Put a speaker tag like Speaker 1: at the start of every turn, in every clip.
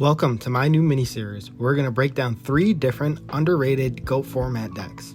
Speaker 1: Welcome to my new mini-series. We're going to break down 3 different underrated GOAT format decks.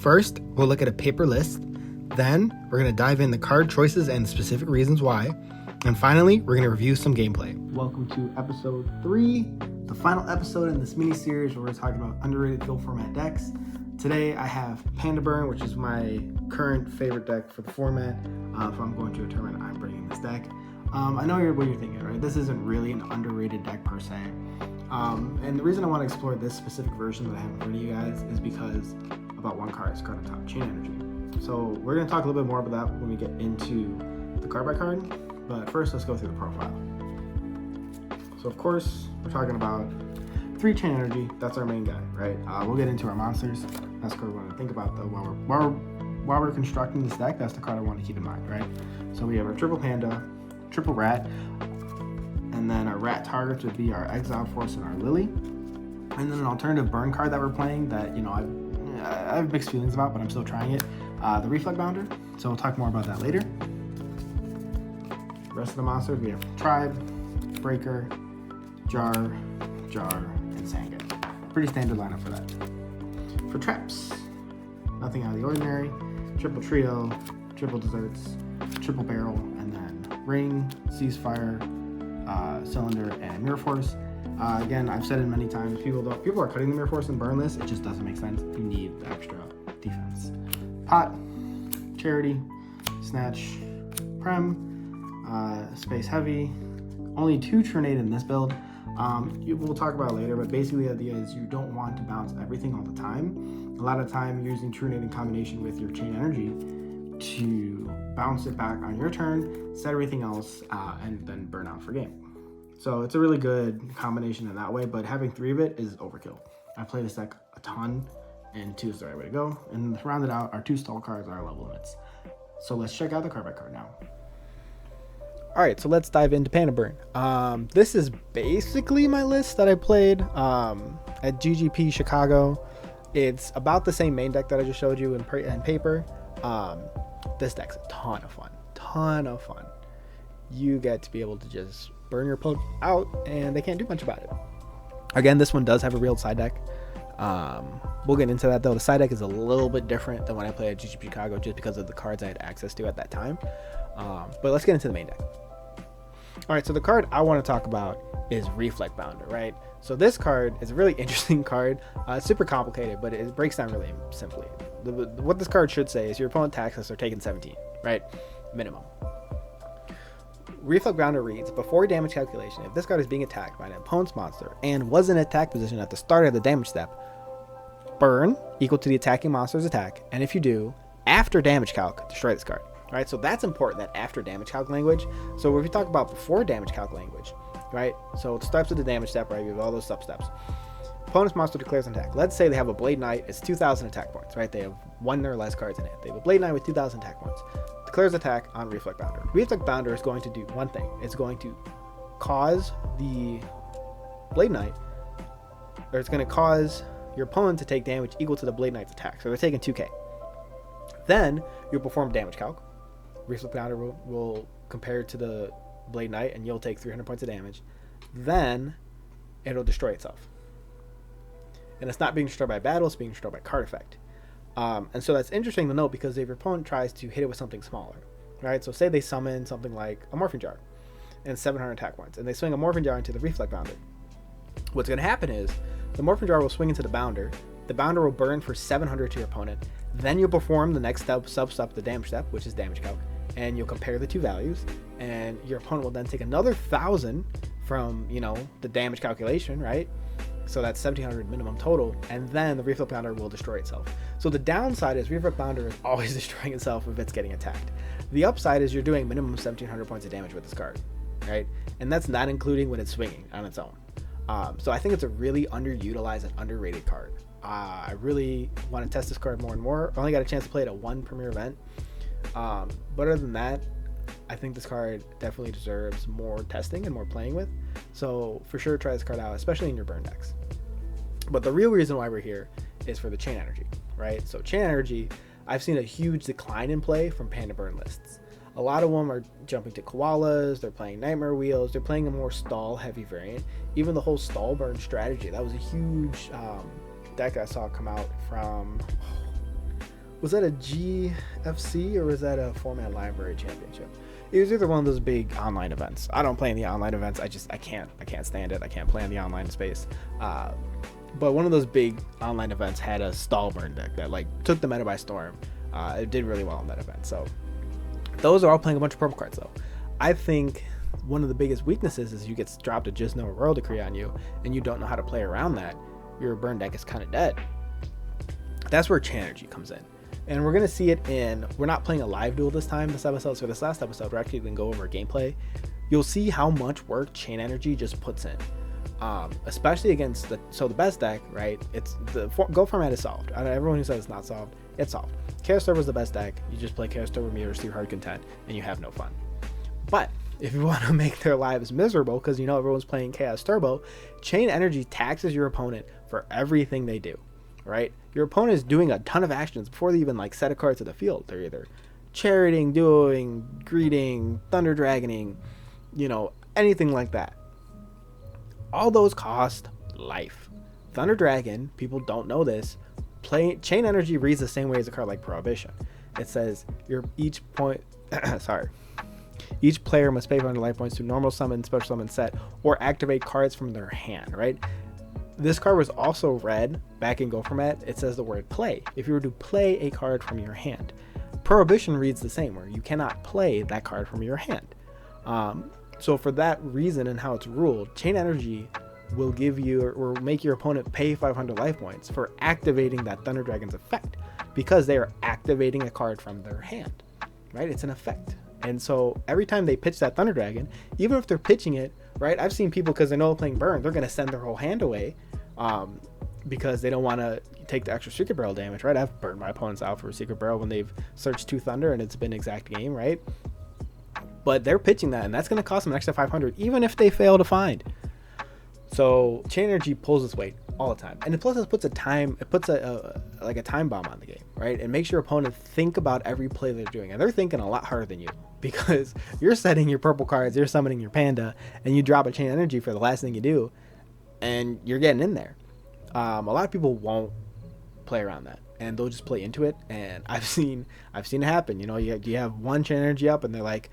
Speaker 1: First, we'll look at a paper list. Then, we're going to dive into card choices and specific reasons why. And finally, we're going to review some gameplay. Welcome to episode 3, the final episode in this mini-series where we're talking about underrated GOAT format decks. Today, I have Panda Burn, which is my current favorite deck for the format. If I'm going to a tournament, I'm bringing this deck. I know what you're thinking, right? This isn't really an underrated deck per se. And the reason I want to explore this specific version that I have in front of you guys is because about one card, it's card on top, Chain Energy. So we're going to talk a little bit more about that when we get into the card by card. But first, let's go through the profile. So of course, we're talking about 3 Chain Energy. That's our main guy, right? We'll get into our monsters. That's the card we want to think about though while we're constructing this deck. That's the card I want to keep in mind, right? So we have our triple Panda, triple Rat, and then our Rat targets would be our Exiled Force and our Lily. And then an alternative burn card that we're playing that, you know, I have mixed feelings about, but I'm still trying it. The Reflect Bounder. So we'll talk more about that later. The rest of the monsters, we have Tribe, Breaker, Jar, and Sanga. Pretty standard lineup for that. For traps, nothing out of the ordinary. Triple Trio, triple Desserts, triple Barrel, and then Ring, Ceasefire, Cylinder, and Mirror Force. Again, I've said it many times, people are cutting the Mirror Force and burn this. It just doesn't make sense. You need the extra defense. Pot, Charity, Snatch, Prem, Space Heavy. Only 2 Trinade in this build. We'll talk about it later, but basically the idea is you don't want to bounce everything all the time. A lot of time you're using Trinade in combination with your Chain Energy to bounce it back on your turn, set everything else, and then burn out for game. So it's a really good combination in that way, but having 3 of it is overkill. I play this deck a ton, and 2 is the right way to go. And to round it out, our 2 stall cards are level limits. So let's check out the card by card now. All right, so let's dive into Panda Burn. This is basically my list that I played at GGP Chicago. It's about the same main deck that I just showed you in paper. This deck's a ton of fun. You get to be able to just burn your opponent out, and they can't do much about it. Again, this one does have a real side deck. We'll get into that though. The side deck is a little bit different than when I played at GGP Chicago, just because of the cards I had access to at that time. But let's get into the main deck. All right, so the card I want to talk about is Reflect Bounder, right? So this card is a really interesting card. It's super complicated, but it breaks down really simply. What this card should say is your opponent attacks us, they're taking 17, right? Minimum. Reflect Bounder reads, before damage calculation, if this card is being attacked by an opponent's monster and was in attack position at the start of the damage step, burn equal to the attacking monster's attack, and if you do, after damage calc, destroy this card. Right, so that's important, that after damage calc language. So if you talk about before damage calc language, right? So it starts with the damage step, right? You have all those sub steps. Opponent's monster declares an attack. Let's say they have a Blade Knight. It's 2,000 attack points, right? They have 1 or less cards in it. They have a Blade Knight with 2,000 attack points. Declares attack on Reflect Bounder. Reflect Bounder is going to do one thing. It's going to cause the Blade Knight, or it's going to cause your opponent to take damage equal to the Blade Knight's attack. So they're taking 2k. Then you'll perform damage calc. Reflect Bounder will compare to the Blade Knight, and you'll take 300 points of damage. Then it'll destroy itself. And it's not being destroyed by battle, it's being destroyed by card effect. And so that's interesting to note, because if your opponent tries to hit it with something smaller, right? So say they summon something like a Morphing Jar and 700 attack points, and they swing a Morphing Jar into the Reflect Bounder. What's going to happen is the Morphing Jar will swing into the Bounder. The Bounder will burn for 700 to your opponent. Then you'll perform the next sub-step, the damage step, which is damage calc, and you'll compare the 2 values, and your opponent will then take another 1,000 from, you know, the damage calculation, right? So that's 1,700 minimum total, and then the Reflect Bounder will destroy itself. So the downside is Reflect Bounder is always destroying itself if it's getting attacked. The upside is you're doing minimum 1,700 points of damage with this card, right? And that's not including when it's swinging on its own. So I think it's a really underutilized and underrated card. I really want to test this card more and more. I only got a chance to play it at 1 premier event. But other than that, I think this card definitely deserves more testing and more playing with. So for sure, try this card out, especially in your burn decks. But the real reason why we're here is for the Chain Energy, right? So Chain Energy, I've seen a huge decline in play from Panda Burn lists. A lot of them are jumping to koalas, they're playing nightmare wheels, they're playing a more stall heavy variant. Even the whole stall burn strategy, that was a huge deck I saw come out from, was that a GFC or was that a Format Library Championship? It was either one of those big online events. I don't play in the online events. I can't stand it. I can't play in the online space. But one of those big online events had a stall burn deck that like took the meta by storm. It did really well in that event. So those are all playing a bunch of purple cards though. I think one of the biggest weaknesses is you get dropped a Just No Royal Decree on you and you don't know how to play around that. Your burn deck is kind of dead. That's where Chain Energy comes in. And we're going to see it in, we're not playing a live duel this time, this episode. So this last episode, we're actually going to go over gameplay. You'll see how much work Chain Energy just puts in. Especially against the best deck, right? It's the Go format is solved. I know everyone who says it's not solved, it's solved. Chaos Turbo is the best deck. You just play Chaos Turbo meters through hard content and you have no fun. But if you want to make their lives miserable, because you know everyone's playing Chaos Turbo, Chain Energy taxes your opponent for everything they do, right? Your opponent is doing a ton of actions before they even like set a card to the field. They're either charioting, dueling, greeting, thunder dragoning, you know, anything like that. All those cost life. Thunder Dragon, people don't know this, Chain Energy reads the same way as a card like Prohibition. It says each player must pay 500 life points to normal summon, special summon, set, or activate cards from their hand, right? This card was also read back in Go format. It says the word play. If you were to play a card from your hand. Prohibition reads the same, where you cannot play that card from your hand. So for that reason and how it's ruled, Chain Energy will give you or make your opponent pay 500 life points for activating that Thunder Dragon's effect, because they are activating a card from their hand, right? It's an effect. And so every time they pitch that Thunder Dragon, even if they're pitching it, right? I've seen people, because they know they're playing burn, they're going to send their whole hand away because they don't want to take the extra Secret Barrel damage, right? I've burned my opponents out for a Secret Barrel when they've searched 2 Thunder and it's been exact game, right? But they're pitching that, and that's going to cost them an extra 500, even if they fail to find. So Chain Energy pulls its weight all the time, and plus it puts a time bomb on the game, right? And makes your opponent think about every play they're doing, and they're thinking a lot harder than you, because you're setting your purple cards, you're summoning your panda, and you drop a Chain Energy for the last thing you do, and you're getting in there. A lot of people won't play around that, and they'll just play into it. And I've seen it happen. You know, you have one Chain Energy up, and they're like,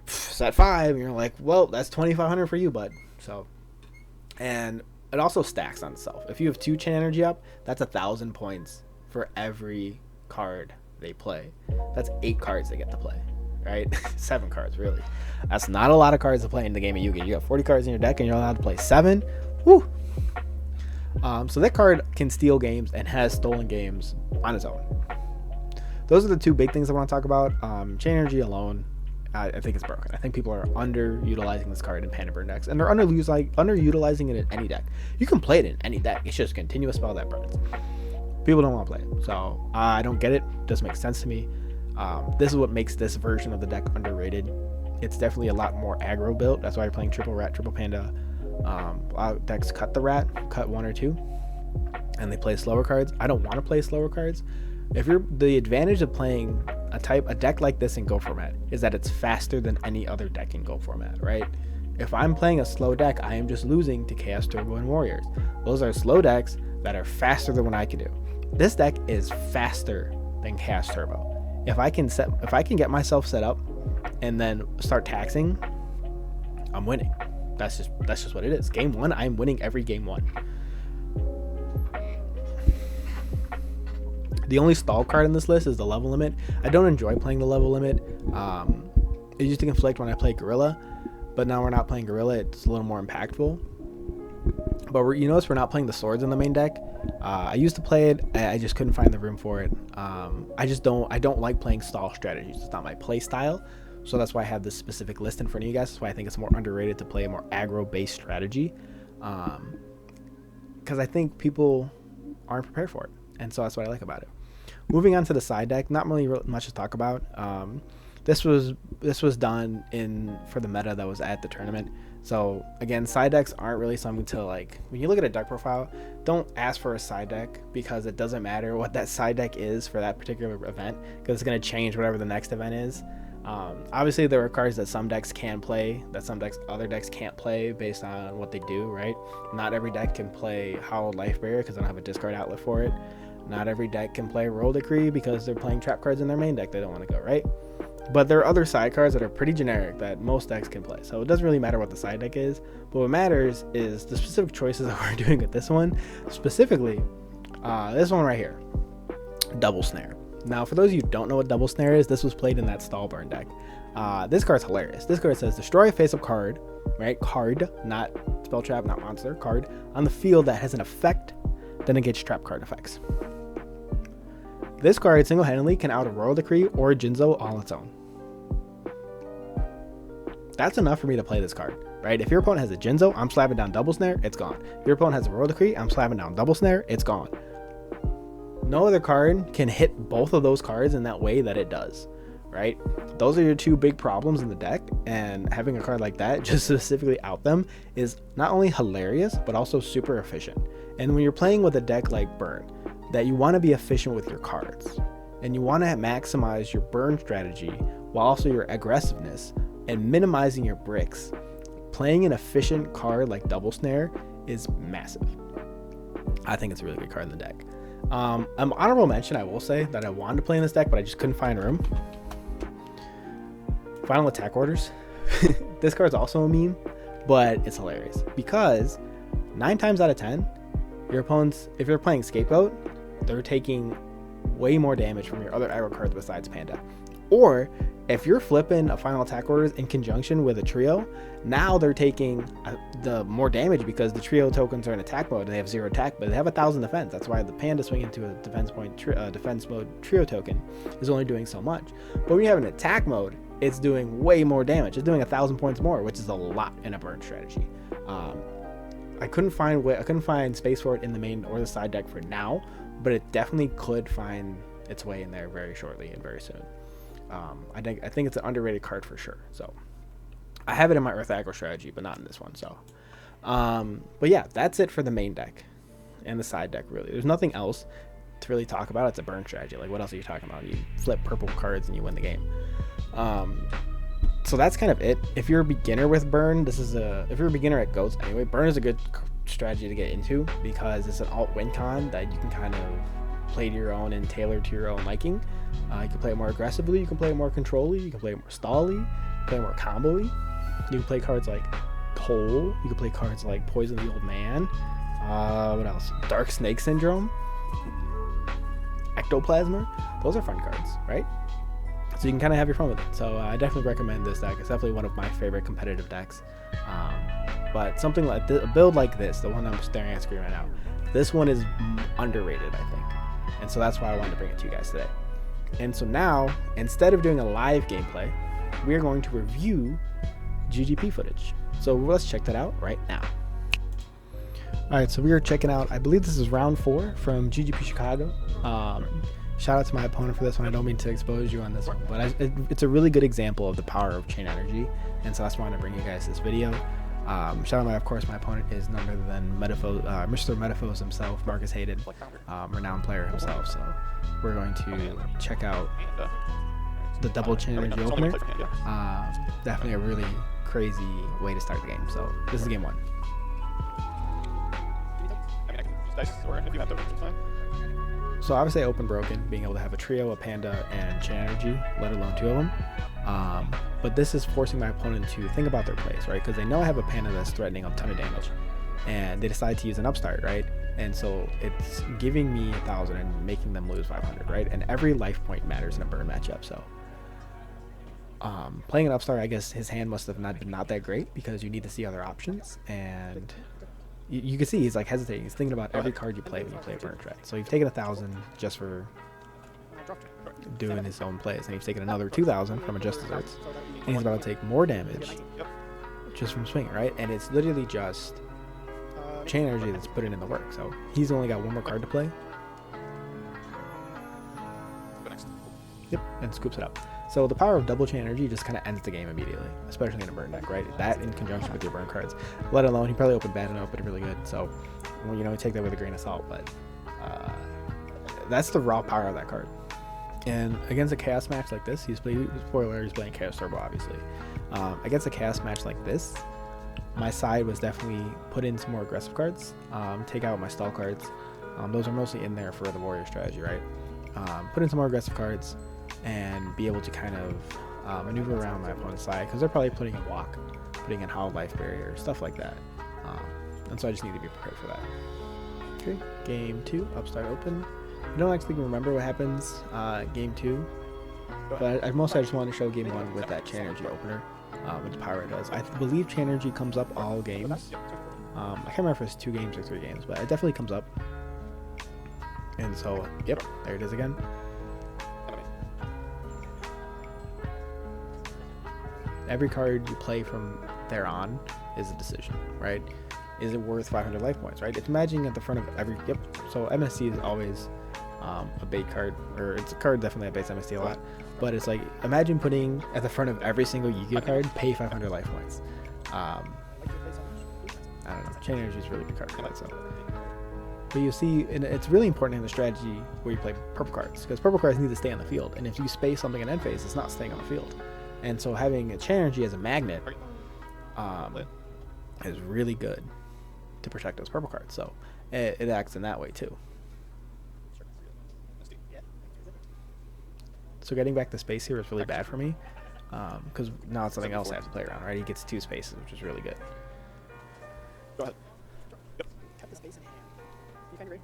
Speaker 1: set 5, and you're like, well, that's 2,500 for you, bud. So, and it also stacks on itself. If you have 2 Chain Energy up, that's 1,000 points for every card they play. That's 8 cards they get to play, right? 7 cards, really. That's not a lot of cards to play in the game of Yu-Gi-Oh! You got 40 cards in your deck, and you're allowed to play 7. Woo! So that card can steal games and has stolen games on its own. Those are the 2 big things I want to talk about. Chain Energy alone, I think it's broken. I think people are underutilizing this card in Panda Burn decks, and they're underutilizing it in any deck. You can play it in any deck. It's just a continuous spell that burns. People don't want to play it, so I don't get it. Doesn't make sense to me. This is what makes this version of the deck underrated. It's definitely a lot more aggro built. That's why you're playing triple rat, triple panda. A lot of decks cut the rat, cut 1 or 2, and they play slower cards. I don't want to play slower cards. The advantage of playing a deck like this in Go format is that it's faster than any other deck in Go format, right? If I'm playing a slow deck, I am just losing to Chaos Turbo and Warriors. Those are slow decks that are faster than what I can do. This deck is faster than Chaos Turbo. If I can get myself set up and then start taxing, I'm winning. That's just what it is. Game 1, I'm winning every game 1. The only stall card in this list is the level limit. I don't enjoy playing the level limit. It used to conflict when I played Gorilla, but now we're not playing Gorilla. It's a little more impactful. But you notice we're not playing the swords in the main deck. I used to play it. I just couldn't find the room for it. I don't like playing stall strategies. It's not my play style. So that's why I have this specific list in front of you guys. That's why I think it's more underrated to play a more aggro-based strategy. Because I think people aren't prepared for it. And so that's what I like about it. Moving on to the side deck, not really much to talk about. This was done for the meta that was at the tournament. So again, side decks aren't really something to like. When you look at a deck profile, don't ask for a side deck, because it doesn't matter what that side deck is for that particular event, because it's going to change whatever the next event is. Obviously, there are cards that some decks can play, that other decks can't play based on what they do, right? Not every deck can play Hallowed Life Barrier because they don't have a discard outlet for it. Not every deck can play Royal Decree because they're playing trap cards in their main deck they don't want to go, right? But there are other side cards that are pretty generic that most decks can play. So it doesn't really matter what the side deck is, but what matters is the specific choices that we're doing with this one. Specifically, this one right here, Double Snare. Now, for those of you who don't know what Double Snare is, this was played in that Stall Burn deck. This card's hilarious. This card says, destroy a face-up card, right? Card, not spell trap, not monster, card, on the field that has an effect that negates trap card effects. This card single-handedly can out a Royal Decree or a Jinzo all on its own. That's enough for me to play this card, right? If your opponent has a Jinzo, I'm slapping down Double Snare, it's gone. If your opponent has a Royal Decree, I'm slapping down Double Snare, it's gone. No other card can hit both of those cards in that way that it does, right? Those are your two big problems in the deck, and having a card like that just specifically out them is not only hilarious, but also super efficient. And when you're playing with a deck like Burn, that you want to be efficient with your cards, and you want to maximize your burn strategy while also your aggressiveness and minimizing your bricks, playing an efficient card like Double Snare is massive. I think it's a really good card in the deck. An honorable mention, I will say, that I wanted to play in this deck, but I just couldn't find room. Final Attack Orders. This card's also a meme, but it's hilarious because 9 times out of 10, your opponents, if you're playing Scapegoat, they're taking way more damage from your other aggro cards besides Panda. Or if you're flipping a Final Attack Orders in conjunction with a trio, now they're taking the more damage because the trio tokens are in attack mode and they have 0 attack, but they have 1,000 defense. That's why the Panda swing into a defense mode trio token is only doing so much. But when you have an attack mode, it's doing way more damage. It's doing 1,000 points more, which is a lot in a burn strategy. I couldn't find space for it in the main or the side deck for now, but it definitely could find its way in there very shortly and very soon. I think it's an underrated card for sure. So I have it in my Earth Aggro strategy, but not in this one. So, but yeah, that's it for the main deck and the side deck. Really, there's nothing else to really talk about. It's a burn strategy. Like, what else are you talking about? You flip purple cards and you win the game. So that's kind of it. If you're a beginner with burn, if you're a beginner at goats anyway, burn is a good strategy to get into because it's an alt win con that you can kind of play to your own and tailor to your own liking. You can play it more aggressively, you can play it more control-y, you can play it more stall-y, you can play it more combo-y. You can play cards like Toll, you can play cards like Poison the Old Man. What else? Dark Snake Syndrome, Ectoplasmer. Those are fun cards, right? So you can kind of have your fun with it. So I definitely recommend this deck. It's definitely one of my favorite competitive decks. But something like this, a build like this, the one I'm staring at screen right now, this one is underrated, I think. And so that's why I wanted to bring it to you guys today. And so now, instead of doing a live gameplay, we are going to review GGP footage. So let's check that out right now. All right, so we are checking out, I believe this is round 4 from GGP Chicago. Shout out to my opponent for this one. I don't mean to expose you on this one, but it's a really good example of the power of chain energy. And so that's why I want to bring you guys this video. Shout out, of course, my opponent is none other than Mr. Metaphos himself, Marcus Hayden, renowned player himself. So we're going to check out the double chain energy opener. Definitely a really crazy way to start the game. So this is game 1. So obviously I opened broken, being able to have a trio, a Panda, and chain energy, let alone 2 of them. But this is forcing my opponent to think about their plays, right? Because they know I have a Panda that's threatening a ton of damage, and they decide to use an upstart, right? And so it's giving me 1,000 and making them lose 500, right? And every life point matters in a burn matchup. So playing an upstart, I guess his hand must have not been that great because you need to see other options. And you can see he's like hesitating. He's thinking about every card you play when you play a burn strat. So you've taken 1,000 just for doing his own plays, and he's taken another 2,000 from a Just Desserts, and he's about to take more damage just from swinging, right? And it's literally just chain energy that's putting in the work. So he's only got 1 more card to play. Yep, and scoops it up. So the power of double chain energy just kind of ends the game immediately, especially in a burn deck, right? That in conjunction with your burn cards. Let alone, he probably opened bad and opened really good. So, well, you know, take that with a grain of salt, but that's the raw power of that card. And against a chaos match like this, he's playing Chaos Turbo, obviously. Against a chaos match like this, my side was definitely put in some more aggressive cards, take out my stall cards. Those are mostly in there for the warrior strategy, right? Put in some more aggressive cards and be able to kind of maneuver around my opponent's side, because they're probably putting in walk, putting in hollow life barrier, stuff like that. And so I just need to be prepared for that. Okay, game 2, upstart open. I don't actually remember what happens game 2, but I just wanted to show game 1 with that Chain Energy opener, which Pyro does. I believe Chain Energy comes up all games. I can't remember if it's 2 games or 3 games, but it definitely comes up. And so, yep, there it is again. Every card you play from there on is a decision, right? Is it worth 500 life points, right? It's imagining at the front of every, yep. So MSC is always a bait card, or it's a card definitely that baits MSC a lot, but it's like, imagine putting at the front of every single Yu-Gi-Oh card, pay 500 life points. I don't know, Chain Energy is a really good card for that, so. But you see, and it's really important in the strategy where you play purple cards, because purple cards need to stay on the field, and if you space something in end phase, it's not staying on the field. And so having a Chain Energy as a magnet is really good to protect those purple cards, so it acts in that way too. So getting back to space here is really bad for me, because now it's something else I have to play around, right? He gets 2 spaces, which is really good.
Speaker 2: Go ahead.
Speaker 3: Kept the space in hand. You kind of great.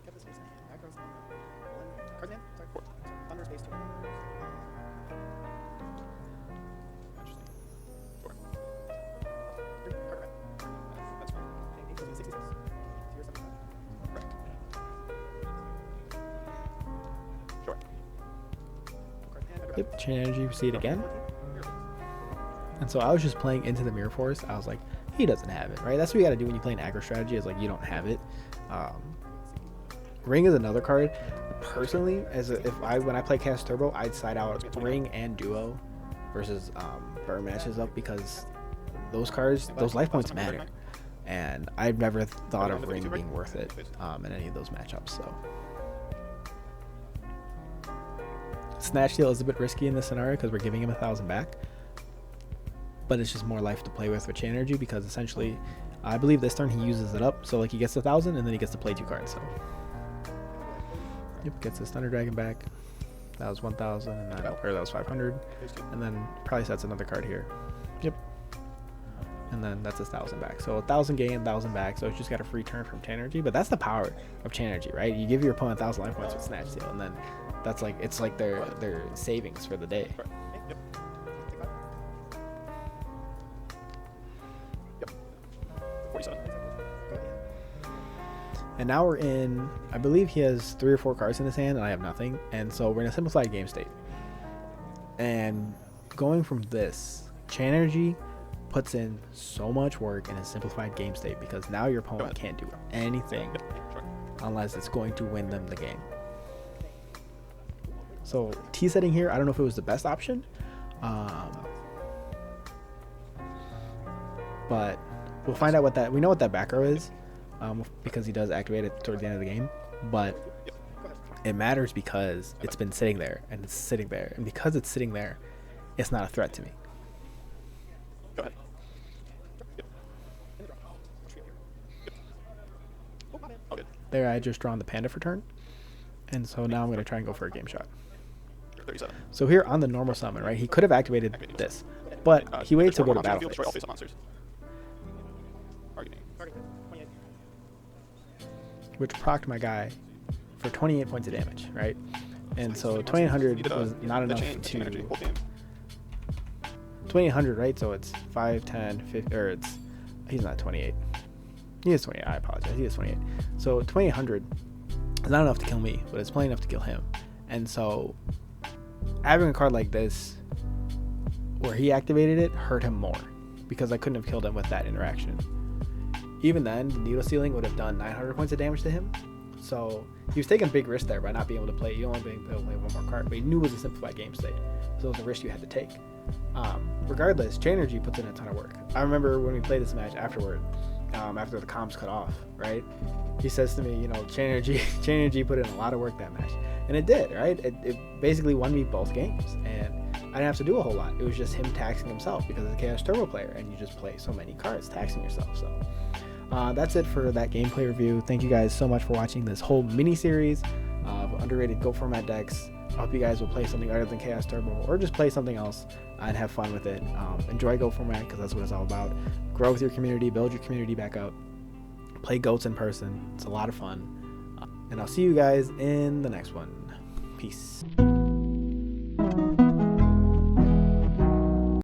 Speaker 3: Kept the space in hand. Macros on 1. Cards in hand? Sorry. 4. Thunder space 2.
Speaker 2: Interesting. 4.
Speaker 3: 3. Card red.
Speaker 2: That's fine.
Speaker 3: Okay, 8, 66. So you're 75.
Speaker 2: Right. Sure.
Speaker 3: Card in hand.
Speaker 1: Yep, Chain Energy, we see it again. And so I was just playing into the Mirror Force. I was like, he doesn't have it, right? That's what you got to do when you play an aggro strategy, is like, you don't have it. Ring is another card. Personally, when I play Chaos Turbo, I'd side out Ring and Duo versus Burn matches up, because those cards, those life points matter. And I've never thought of Ring being worth it in any of those matchups, so. Snatch Steal is a bit risky in this scenario because we're giving him 1,000 back. But it's just more life to play with Chain Energy, because essentially, I believe this turn he uses it up. So like he gets 1,000 and then he gets to play 2 cards. So, yep, gets his Thunder Dragon back. That was 1,000, and then, or that was 500, and then probably sets another card here. Yep, and then that's 1,000 back. So 1,000 gain, 1,000 back. So it's just got a free turn from Chain Energy. But that's the power of Chain Energy, right? You give your opponent 1,000 life points with Snatch Steal, and then that's like, it's like their savings for the day.
Speaker 2: Yep. Yep. 47.
Speaker 1: And now we're in, I believe he has 3 or 4 cards in his hand, and I have nothing. And so we're in a simplified game state. And going from this, Chain Energy puts in so much work in a simplified game state, because now your opponent can't do anything unless it's going to win them the game. So T setting here, I don't know if it was the best option, but we'll find out what that, we know what that back row is, because he does activate it towards the end of the game, but it matters because it's been sitting there, and it's sitting there, and because it's sitting there, it's not a threat to me.
Speaker 2: Go ahead. Oh, good.
Speaker 1: There, I just drawn the panda for turn, and so now I'm going to try and go for a game shot.
Speaker 2: 37.
Speaker 1: So here on the normal summon, right, he could have activated this, but he waited to go to battle phase,
Speaker 2: Destroy all face-up monsters. Targeting.
Speaker 1: which procced my guy for 28 points of damage, right? And so 2800 was not enough to 2800, right? So it's 5, 10, 50, or it's, he's not 28. He is 28. I apologize. He is 28. So 2800 is not enough to kill me, but it's plenty enough to kill him. And so having a card like this where he activated it hurt him more, because I couldn't have killed him with that interaction. Even then, the needle stealing would have done 900 points of damage to him. So he was taking a big risk there by not being able to play. You only being able to play one more card, but he knew it was a simplified game state, so it was a risk you had to take. Regardless, Chain Energy puts in a ton of work. I remember when we played this match afterward, after the comms cut off, right? He says to me, you know, Chain Energy, Chain Energy put in a lot of work that match, and it did, right? It basically won me both games, and I didn't have to do a whole lot. It was just him taxing himself because of the Chaos Turbo player, and you just play so many cards taxing yourself. So that's it for that gameplay review. Thank you guys so much for watching this whole mini series of underrated Go format decks. I hope you guys will play something other than Chaos Turbo, or just play something else and have fun with it. Enjoy Go format, because that's what it's all about. Grow with your community, build your community back up, play goats in person. It's a lot of fun, and I'll see you guys in the next one. Peace.